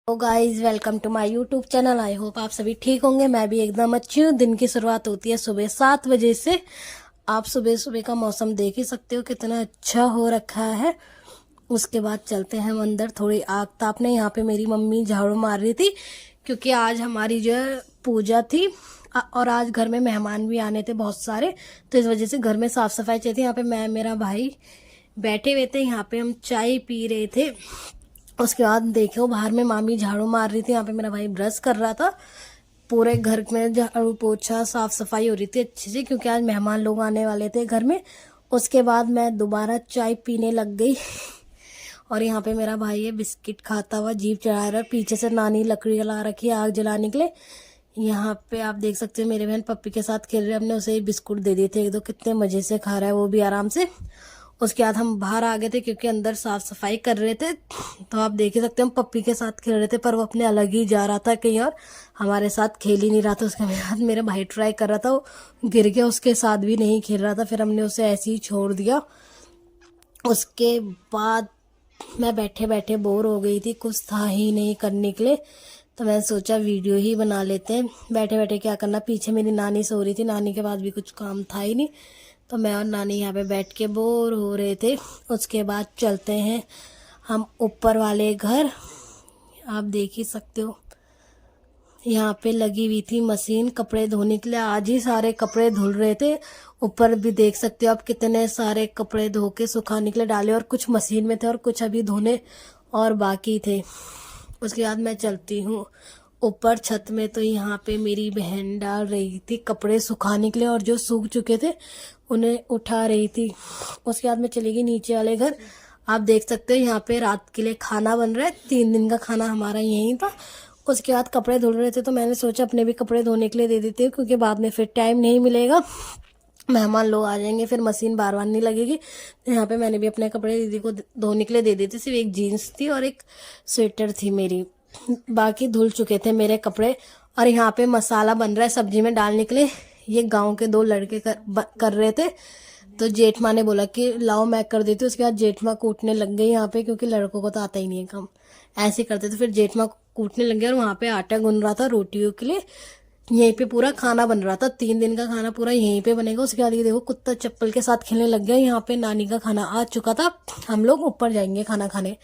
तो guys welcome to my YouTube channel. I hope आप सभी ठीक होंगे। मैं भी एकदम अच्छी हूँ। दिन की शुरुआत होती है सुबह 7 बजे से। आप सुबह सुबह का मौसम देख ही सकते हो कितना अच्छा हो रखा है। उसके बाद चलते हैं हम अंदर। थोड़ी आग तापने। यहाँ पे मेरी मम्मी झाड़ू मार रही थी क्योंकि आज हमारी जो है पूजा थी और आज घर में मेहमान भी आने थे बहुत सारे, तो इस वजह से घर में साफ सफाई चाहिए थी। यहाँ पे मैं मेरा भाई बैठे हुए थे। यहाँ पे हम चाय पी रहे थे। उसके बाद देखो बाहर में मामी झाड़ू मार रही थी। यहाँ पे मेरा भाई ब्रश कर रहा था। पूरे घर में झाड़ू पोछा साफ सफाई हो रही थी अच्छे से क्योंकि आज मेहमान लोग आने वाले थे घर में। उसके बाद मैं दोबारा चाय पीने लग गई और यहाँ पे मेरा भाई है बिस्किट खाता हुआ जीभ चढ़ा रहा है। पीछे से नानी लकड़ी जला रखी है आग जलाने के लिए। यहाँ पे आप देख सकते हो मेरे बहन पप्पी के साथ खेल रहे। हमने उसे बिस्कुट दे दिए थे एक दो। कितने मजे से खा रहा है वो भी आराम से। उसके बाद हम बाहर आ गए थे क्योंकि अंदर साफ सफाई कर रहे थे। तो आप देख ही सकते हैं हम पप्पी के साथ खेल रहे थे पर वो अपने अलग ही जा रहा था कहीं और हमारे साथ खेल ही नहीं रहा था। उसके बाद मेरा भाई ट्राई कर रहा था, वो गिर गया, उसके साथ भी नहीं खेल रहा था। फिर हमने उसे ऐसे ही छोड़ दिया। उसके बाद मैं बैठे बैठे बोर हो गई थी, कुछ था ही नहीं करने के लिए, तो मैंने सोचा वीडियो ही बना लेते हैं। बैठे बैठे क्या करना। पीछे मेरी नानी सो रही थी, नानी के पास भी कुछ काम था ही नहीं, तो मैं और नानी यहाँ पे बैठ के बोर हो रहे थे। उसके बाद चलते हैं हम ऊपर वाले घर। आप देख ही सकते हो यहाँ पे लगी हुई थी मशीन कपड़े धोने के लिए। आज ही सारे कपड़े धुल रहे थे। ऊपर भी देख सकते हो आप कितने सारे कपड़े धो के सुखाने के लिए डाले और कुछ मशीन में थे और कुछ अभी धोने और बाकी थे। उसके बाद मैं चलती हूँ ऊपर छत में। तो यहाँ पे मेरी बहन डाल रही थी कपड़े सुखाने के लिए और जो सूख चुके थे उन्हें उठा रही थी। उसके बाद मैं चली गई नीचे वाले घर। आप देख सकते हो यहाँ पे रात के लिए खाना बन रहा है। 3 दिन का खाना हमारा यहीं था। उसके बाद कपड़े धुल रहे थे तो मैंने सोचा अपने भी कपड़े धोने के लिए दे देती हूँ क्योंकि बाद में फिर टाइम नहीं मिलेगा, मेहमान लोग आ जाएंगे, फिर मशीन बार बार नहीं लगेगी। तो यहाँ पे मैंने भी अपने कपड़े दीदी को धोने के लिए दे देते। सिर्फ एक जीन्स थी और एक स्वेटर थी मेरी, बाकी धुल चुके थे मेरे कपड़े। और यहाँ पे मसाला बन रहा है सब्जी में डालने के लिए। ये गांव के 2 लड़के कर रहे थे, तो जेठ माँ ने बोला कि लाओ मैं कर देती हूँ। उसके बाद जेठ माँ कूटने लग गई यहाँ पे क्योंकि लड़कों को तो आता ही नहीं है काम, ऐसे करते। तो फिर जेठ माँ कूटने लग गए और वहाँ पे आटा गूंद रहा था रोटियों के लिए। यहीं पे पूरा खाना बन रहा था। 3 दिन का खाना पूरा यहीं पे बनेगा। उसके बाद ये देखो कुत्ता चप्पल के साथ खेलने लग गया। यहाँ पे नानी का खाना आ चुका था, हम लोग ऊपर जाएंगे खाना खाने।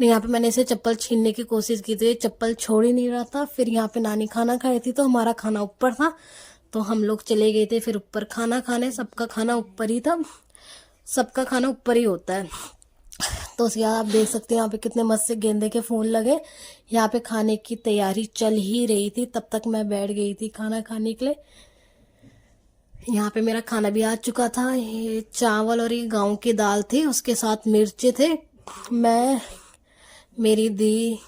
यहाँ पे मैंने इसे चप्पल छीनने की कोशिश की तो ये चप्पल छोड़ ही नहीं रहा था। फिर यहाँ पे नानी खाना खाई थी तो हमारा खाना ऊपर था, तो हम लोग चले गए थे फिर ऊपर खाना खाने। सबका खाना ऊपर ही था, सबका खाना ऊपर ही होता है। तो उसके बाद आप देख सकते हैं यहाँ पे कितने मस्त से गेंदे के फूल लगे। यहाँ पे खाने की तैयारी चल ही रही थी, तब तक मैं बैठ गई थी खाना खाने के लिए। यहाँ पे मेरा खाना भी आ चुका था। ये चावल और ये गाँव की दाल थी, उसके साथ मिर्चे थे। मैं, मेरी दी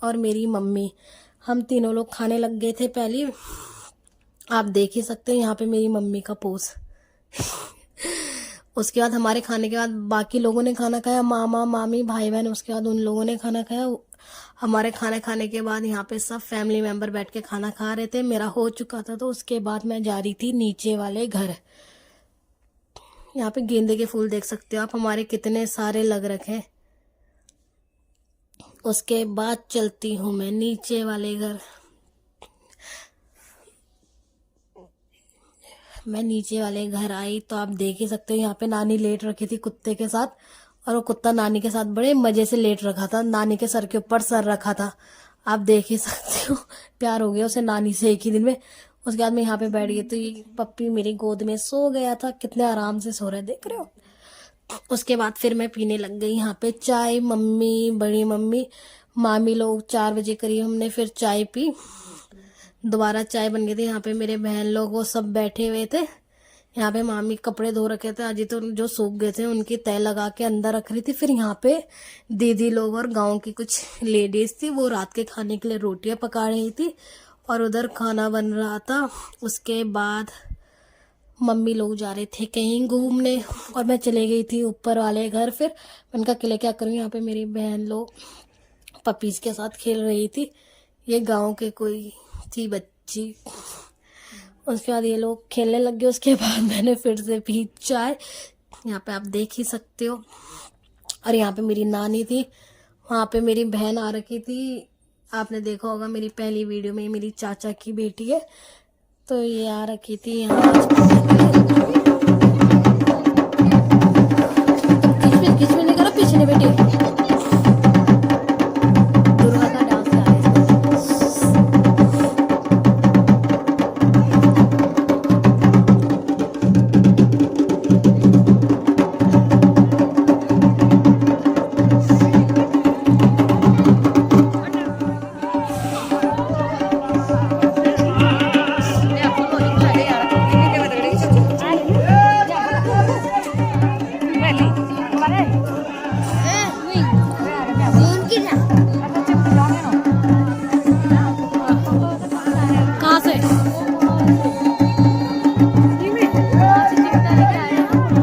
और मेरी मम्मी, हम तीनों लोग खाने लग गए थे पहले। आप देख ही सकते हैं यहाँ पे मेरी मम्मी का पोज। उसके बाद हमारे खाने के बाद बाकी लोगों ने खाना खाया, मामा मामी भाई बहन। उसके बाद उन लोगों ने खाना खाया। हमारे खाने खाने के बाद यहाँ पे सब फैमिली मेंबर बैठ के खाना खा रहे थे। मेरा हो चुका था तो उसके बाद मैं जा रही थी नीचे वाले घर। यहाँ पे गेंदे के फूल देख सकते हो आप, हमारे कितने सारे लग रखे हैं। उसके बाद चलती हूँ मैं नीचे वाले घर। मैं नीचे वाले घर आई तो आप देख ही सकते हो यहाँ पे नानी लेट रखी थी कुत्ते के साथ, और वो कुत्ता नानी के साथ बड़े मजे से लेट रखा था। नानी के सर के ऊपर सर रखा था। आप देख ही सकते हो प्यार हो गया उसे नानी से एक ही दिन में। उसके बाद मैं यहाँ पे बैठ गई तो ये पप्पी मेरी गोद में सो गया था। कितने आराम से सो रहे देख रहे हो। उसके बाद फिर मैं पीने लग गई यहाँ पे चाय। मम्मी, बड़ी मम्मी, मामी लोग 4 बजे करीब हमने फिर चाय पी। दोबारा चाय बन गई थी। यहाँ पे मेरे बहन लोग वो सब बैठे हुए थे। यहाँ पे मामी कपड़े धो रखे थे आज ही, तो जो सूख गए थे उनकी तय लगा के अंदर रख रही थी। फिर यहाँ पे दीदी लोग और गांव की कुछ लेडीज थी, वो रात के खाने के लिए रोटियां पका रही थी और उधर खाना बन रहा था। उसके बाद मम्मी लोग जा रहे थे कहीं घूमने और मैं चले गई थी ऊपर वाले घर। फिर मैंने कहा अकेले क्या करूँ। यहाँ पे मेरी बहन लोग पपीज के साथ खेल रही थी। ये गांव के कोई थी बच्ची। उसके बाद ये लोग खेलने लग गए। उसके बाद मैंने फिर से पी चाय। यहाँ पे आप देख ही सकते हो। और यहाँ पे मेरी नानी थी, वहाँ पे मेरी बहन आ रखी थी आपने देखा होगा मेरी पहली वीडियो में, मेरी चाचा की बेटी है, तो ये आ रखी थी यहाँ। किच में नहीं करो, पीछे नहीं बेटी। दुर्गा का डांस आ रहा है। कहाँ से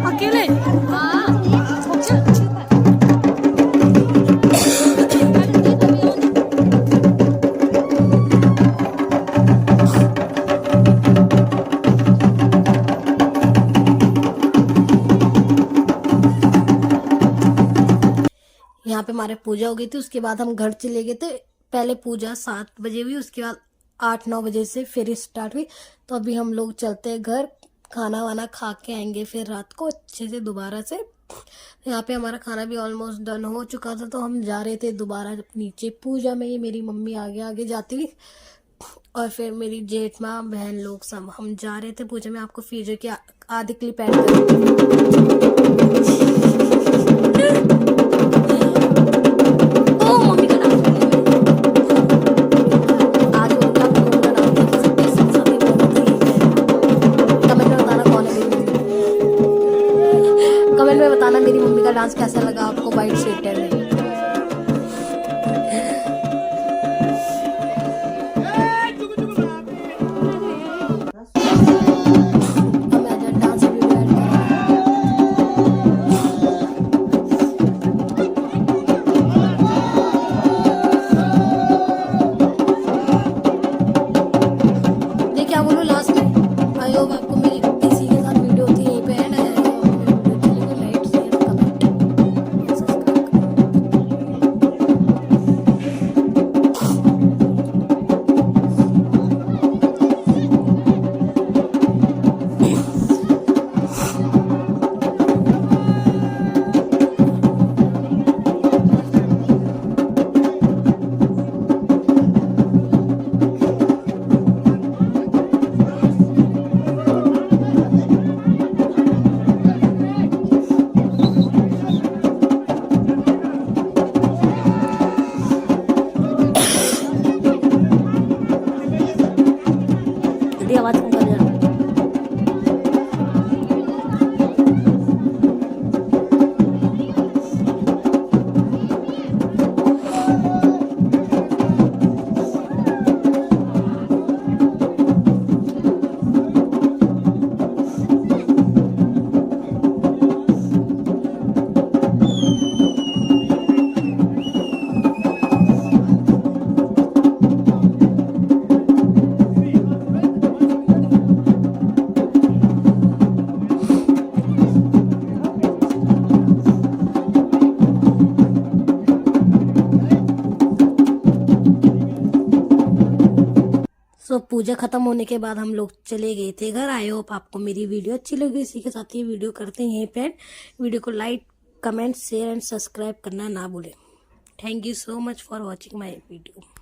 अकेले? यहाँ पे हमारे पूजा हो गई थी, उसके बाद हम घर चले गए थे। पहले पूजा 7 बजे हुई, उसके बाद 8-9 बजे से फिर स्टार्ट हुई। तो अभी हम लोग चलते हैं घर, खाना वाना खा के आएंगे फिर रात को अच्छे से दोबारा से। यहाँ पे हमारा खाना भी ऑलमोस्ट डन हो चुका था, तो हम जा रहे थे दोबारा नीचे पूजा में। ये मेरी मम्मी आगे आगे जाती हुई और फिर मेरी जेठ माँ बहन लोग सब हम जा रहे थे पूजा में। आपको फ्यूचर की आधी क्लिप ऐड कमेंट में बताना मेरी मम्मी का डांस कैसा लगा आपको वाइट स्वेटर में। क्या बोलूं लास्ट में, आई होप आपको मेरी इसी के साथ वीडियो थी यहीं पे एंड है। लाइक शेयर कमेंट आवाज कम कर देना। सो पूजा खत्म होने के बाद हम लोग चले गए थे घर। आई होप आपको मेरी वीडियो अच्छी लगी। इसी के साथ ये वीडियो करते हैं यहीं पे। वीडियो को like comment share and subscribe करना ना भूलें। Thank you so much for watching my video.